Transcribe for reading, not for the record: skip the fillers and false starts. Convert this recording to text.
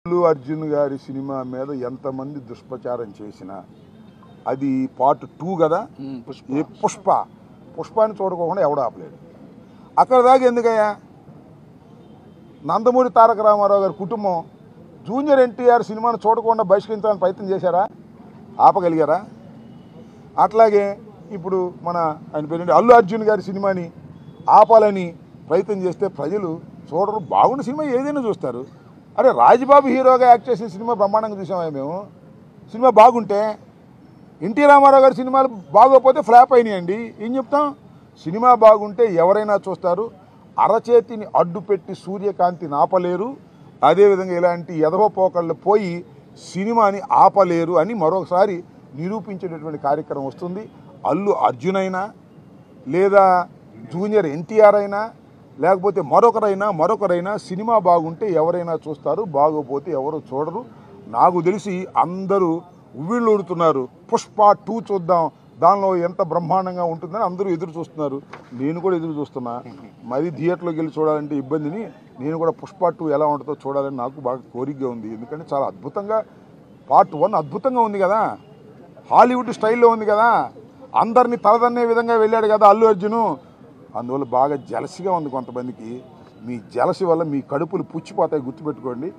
అల్లు అర్జున్ గారి సినిమా మీద ఎంతమంది దుష్ప్రచారం చేసినా అది పార్ట్ 2 కదా. పుష్పాన్ని చూడకోకుండా ఎవడు ఆపలేడు. అక్కడ దాకా ఎందుకయ్యా? నందమూరి తారక రామారావు గారి కుటుంబం జూనియర్ ఎన్టీఆర్ సినిమాను చూడకుండా బహిష్కరించాలని ప్రయత్నం చేశారా? ఆపగలిగారా? అట్లాగే ఇప్పుడు ఆయన పేరు అల్లు అర్జున్ గారి సినిమాని ఆపాలని ప్రయత్నం చేస్తే ప్రజలు చూడరు. బాగున్న సినిమా ఏదైనా చూస్తారు. అరే రాజ్బాబు హీరోగా యాక్ట్ చేసిన సినిమా బ్రహ్మాండంగా చూసామా మేము? సినిమా బాగుంటే, ఎన్టీ రామారావు గారి సినిమాలు బాగోకపోతే ఫ్లాప్ అయినాయండి. ఏం చెప్తాం? సినిమా బాగుంటే ఎవరైనా చూస్తారు. అరచేతిని అడ్డుపెట్టి సూర్యకాంతిని ఆపలేరు. అదేవిధంగా ఇలాంటి ఎదవపోకళ్ళు పోయి సినిమాని ఆపలేరు అని మరొకసారి నిరూపించేటటువంటి కార్యక్రమం వస్తుంది. అల్లు అర్జున్ అయినా, లేదా జూనియర్ ఎన్టీఆర్ అయినా, లేకపోతే మరొకరైనా సినిమా బాగుంటే ఎవరైనా చూస్తారు, బాగోపోతే ఎవరు చూడరు. నాకు తెలిసి అందరూ ఉవ్విళ్ళు ఊడుతున్నారు. పుష్ప 2 చూద్దాం, దానిలో ఎంత బ్రహ్మాండంగా ఉంటుందని అందరూ ఎదురు చూస్తున్నారు. నేను కూడా ఎదురు చూస్తున్నా. మరి థియేటర్లోకి వెళ్ళి చూడాలంటే ఇబ్బందిని నేను కూడా పుష్ప 2 ఎలా ఉంటుందో చూడాలని నాకు బాగా కోరికగా ఉంది. ఎందుకంటే చాలా అద్భుతంగా పార్ట్ 1 అద్భుతంగా ఉంది కదా, హాలీవుడ్ స్టైల్లో ఉంది కదా, అందరినీ తలదన్నే విధంగా వెళ్ళాడు కదా అల్లు అర్జును. అందువల్ల బాగా జలసిగా ఉంది కొంతమందికి. మీ జలసి వల్ల మీ కడుపులు పుచ్చిపోతాయి, గుర్తుపెట్టుకోండి.